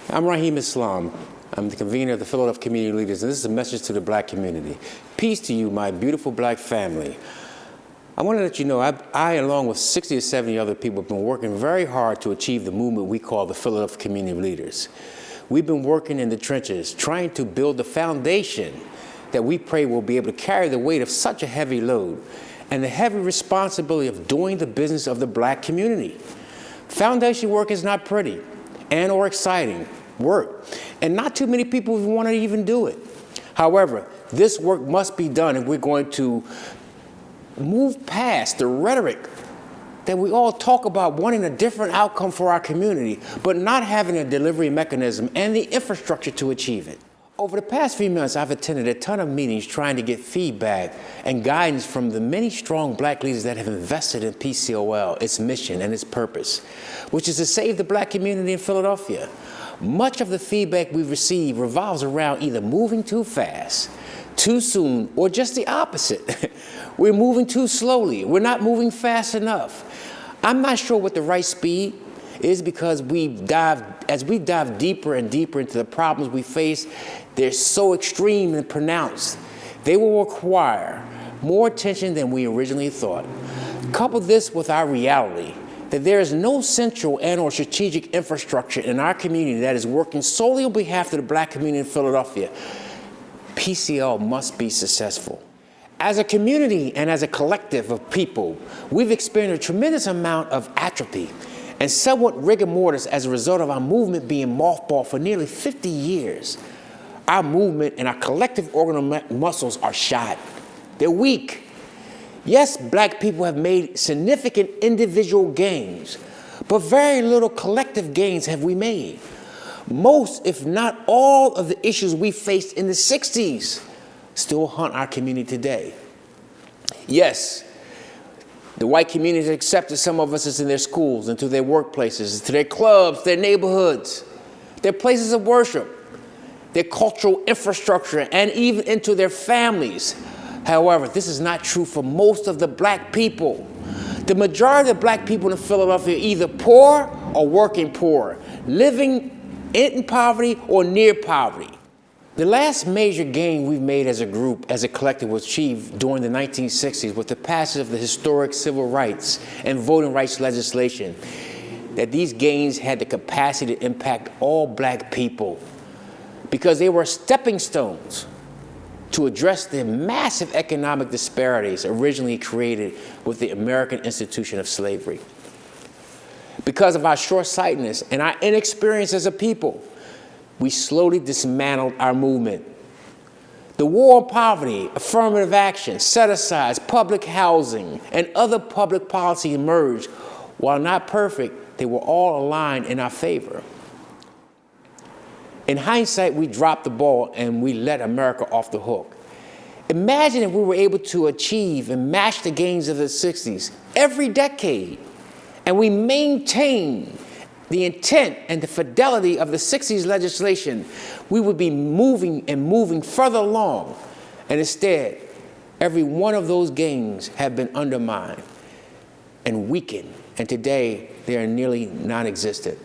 I'm Raheem Islam. I'm the convener of the Philadelphia Community Leaders, and this is a message to the black community. Peace to you, my beautiful black family. I want to let you know, I, along with 60 or 70 other people, have been working very hard to achieve the movement we call the Philadelphia Community Leaders. We've been working in the trenches, trying to build the foundation that we pray will be able to carry the weight of such a heavy load and the heavy responsibility of doing the business of the black community. Foundation work is not pretty and or exciting work, and not too many people want to even do it. However, this work must be done if we're going to move past the rhetoric that we all talk about wanting a different outcome for our community, but not having a delivery mechanism and the infrastructure to achieve it. Over the past few months, I've attended a ton of meetings trying to get feedback and guidance from the many strong black leaders that have invested in Pcol, its mission and its purpose, which is to save the black community in Philadelphia. Much of the feedback we've received revolves around either moving too fast, too soon, or just the opposite. We're moving too slowly. We're not moving fast enough. I'm not sure what the right speed is, because as we dive deeper and deeper into the problems we face, they're so extreme and pronounced. They will require more attention than we originally thought. Couple this with our reality that there is no central and or strategic infrastructure in our community that is working solely on behalf of the black community in Philadelphia. Pcol must be successful. As a community and as a collective of people, we've experienced a tremendous amount of atrophy and somewhat rigor mortis as a result of our movement being mothballed for nearly 50 years. Our movement and our collective organal muscles are shot. They're weak. Yes, black people have made significant individual gains, but very little collective gains have we made. Most, if not all, of the issues we faced in the 60s still haunt our community today. Yes, the white community has accepted some of us in their schools, into their workplaces, to their clubs, their neighborhoods, their places of worship, their cultural infrastructure, and even into their families. However, this is not true for most of the black people. The majority of black people in Philadelphia are either poor or working poor, living in poverty or near poverty. The last major gain we've made as a group, as a collective, was achieved during the 1960s with the passage of the historic civil rights and voting rights legislation. That these gains had the capacity to impact all black people because they were stepping stones to address the massive economic disparities originally created with the American institution of slavery. Because of our short-sightedness and our inexperience as a people, we slowly dismantled our movement. The war on poverty, affirmative action, set-asides, public housing, and other public policy emerged. While not perfect, they were all aligned in our favor. In hindsight, we dropped the ball and we let America off the hook. Imagine if we were able to achieve and match the gains of the 60s every decade, and we maintained the intent and the fidelity of the 60s legislation, we would be moving further along. And instead, every one of those gains have been undermined and weakened, and today they are nearly non-existent.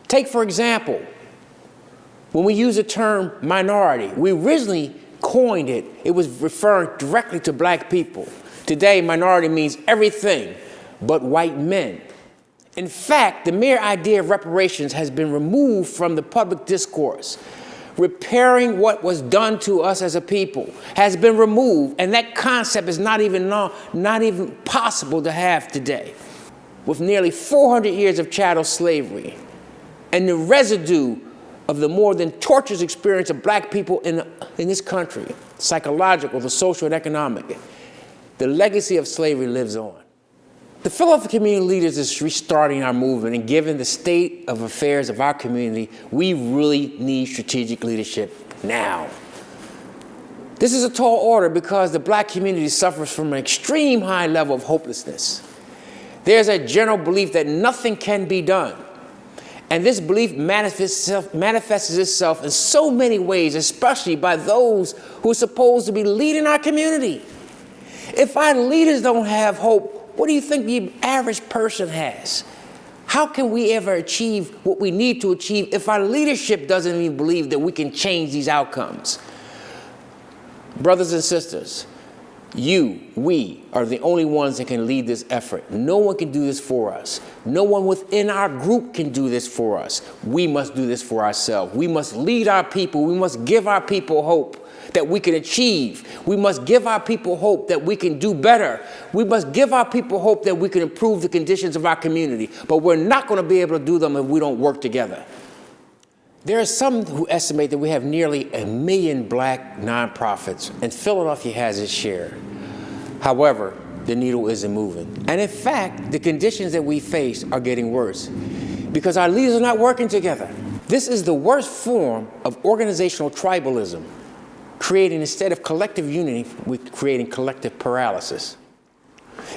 Take, for example, when we use the term minority, we originally coined it, it was referring directly to black people. Today, minority means everything but white men. In fact, the mere idea of reparations has been removed from the public discourse. Repairing what was done to us as a people has been removed, and that concept is not even possible to have today. With nearly 400 years of chattel slavery and the residue of the more than torturous experience of black people in this country, psychological, the social, and economic, the legacy of slavery lives on. The Philadelphia Community Leaders is restarting our movement, and given the state of affairs of our community, we really need strategic leadership now. This is a tall order because the black community suffers from an extreme high level of hopelessness. There's a general belief that nothing can be done. And this belief manifests itself in so many ways, especially by those who are supposed to be leading our community. If our leaders don't have hope, what do you think the average person has? How can we ever achieve what we need to achieve if our leadership doesn't even believe that we can change these outcomes? Brothers and sisters, we are the only ones that can lead this effort. No one can do this for us. No one within our group can do this for us. We must do this for ourselves. We must lead our people. We must give our people hope that we can achieve. We must give our people hope that we can do better. We must give our people hope that we can improve the conditions of our community. But we're not going to be able to do them if we don't work together. There are some who estimate that we have nearly 1 million black nonprofits, and Philadelphia has its share. However, the needle isn't moving. And in fact, the conditions that we face are getting worse because our leaders are not working together. This is the worst form of organizational tribalism, creating, instead of collective unity, we're creating collective paralysis.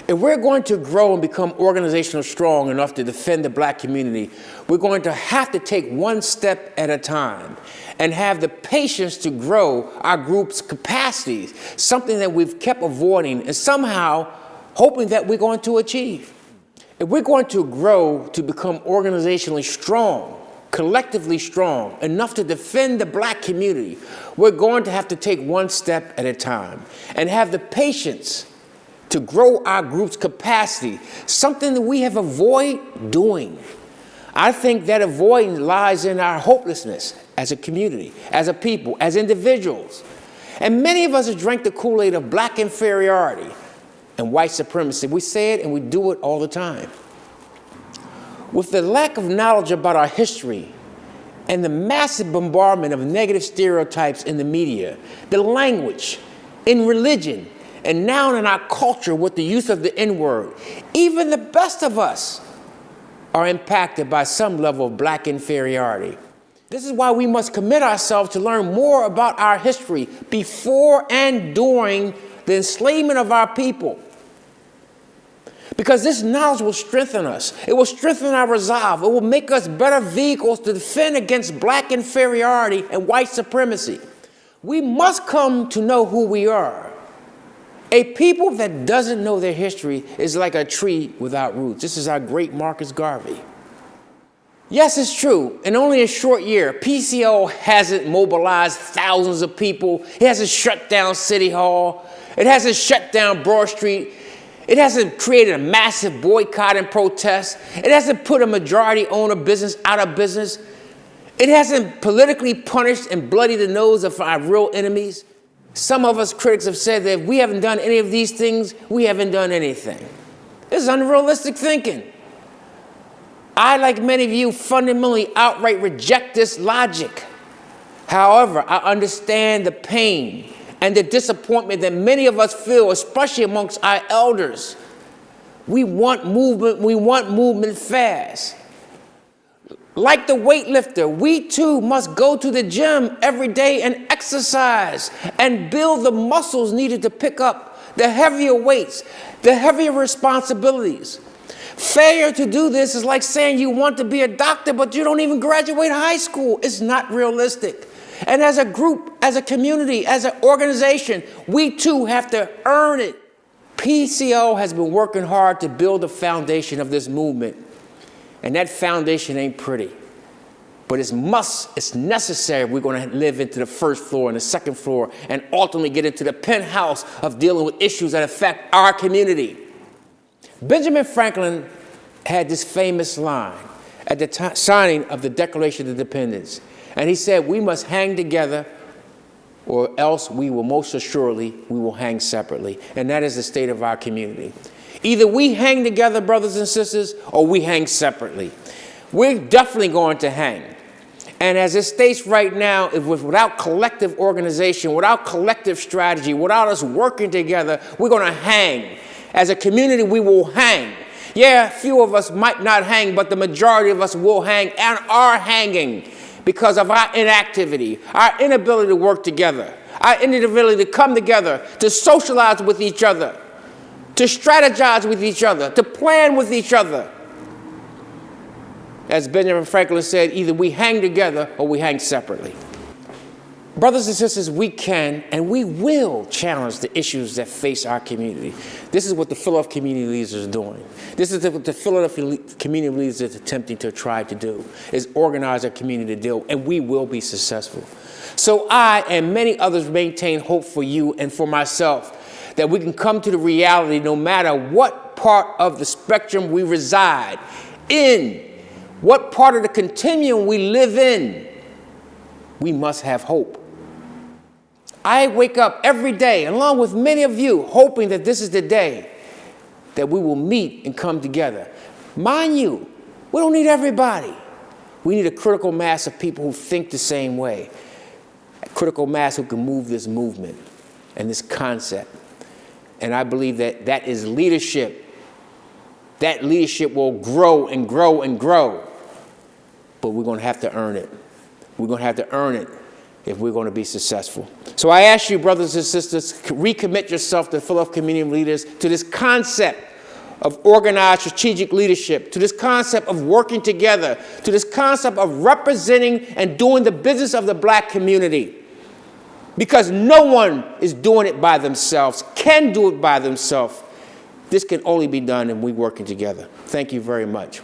If we're going to grow and become organizationally strong enough to defend the black community, we're going to have to take one step at a time and have the patience to grow our group's capacities, something that we've kept avoiding and somehow hoping that we're going to achieve. If we're going to grow to become organizationally strong, collectively strong, enough to defend the black community, we're going to have to take one step at a time and have the patience to grow our group's capacity, something that we have avoided doing. I think that avoidance lies in our hopelessness as a community, as a people, as individuals. And many of us have drank the Kool-Aid of black inferiority and white supremacy. We say it and we do it all the time. With the lack of knowledge about our history and the massive bombardment of negative stereotypes in the media, the language, in religion, and now in our culture with the use of the N-word, even the best of us are impacted by some level of black inferiority. This is why we must commit ourselves to learn more about our history before and during the enslavement of our people. Because this knowledge will strengthen us. It will strengthen our resolve. It will make us better vehicles to defend against black inferiority and white supremacy. We must come to know who we are. A people that doesn't know their history is like a tree without roots. This is our great Marcus Garvey. Yes, it's true. In only a short year, Pcol hasn't mobilized thousands of people. It hasn't shut down City Hall. It hasn't shut down Broad Street. It hasn't created a massive boycott and protest. It hasn't put a majority owner business out of business. It hasn't politically punished and bloodied the nose of our real enemies. Some of us critics have said that if we haven't done any of these things, we haven't done anything. This is unrealistic thinking. I, like many of you, fundamentally outright reject this logic. However, I understand the pain and the disappointment that many of us feel, especially amongst our elders. We want movement fast. Like the weightlifter, we too must go to the gym every day and exercise and build the muscles needed to pick up the heavier weights, the heavier responsibilities. Failure to do this is like saying you want to be a doctor, but you don't even graduate high school. It's not realistic. And as a group, as a community, as an organization, we too have to earn it. Pcol has been working hard to build the foundation of this movement. And that foundation ain't pretty, but it's necessary if we're going to live into the first floor and the second floor and ultimately get into the penthouse of dealing with issues that affect our community. Benjamin Franklin had this famous line at the signing of the Declaration of Independence, and he said, "We must hang together or else we will hang separately." And that is the state of our community. Either we hang together, brothers and sisters, or we hang separately. We're definitely going to hang. And as it states right now, without collective organization, without collective strategy, without us working together, we're going to hang. As a community, we will hang. Yeah, a few of us might not hang, but the majority of us will hang and are hanging because of our inactivity, our inability to work together, our inability to come together, to socialize with each other, to strategize with each other, to plan with each other. As Benjamin Franklin said, either we hang together or we hang separately. Brothers and sisters, we can and we will challenge the issues that face our community. This is what the Philadelphia community leaders are doing. This is what the Philadelphia community leaders are attempting to try to do, is organize our community to deal, and we will be successful. So I and many others maintain hope for you and for myself that we can come to the reality, no matter what part of the spectrum we reside in, what part of the continuum we live in, we must have hope. I wake up every day, along with many of you, hoping that this is the day that we will meet and come together. Mind you, we don't need everybody. We need a critical mass of people who think the same way, a critical mass who can move this movement and this concept. And I believe that that is leadership. That leadership will grow and grow and grow, but we're going to have to earn it. We're going to have to earn it if we're going to be successful. So I ask you, brothers and sisters, recommit yourself to Philadelphia community leaders, to this concept of organized strategic leadership, to this concept of working together, to this concept of representing and doing the business of the black community. Because no one is doing it by themselves, can do it by themselves. This can only be done if we're working together. Thank you very much.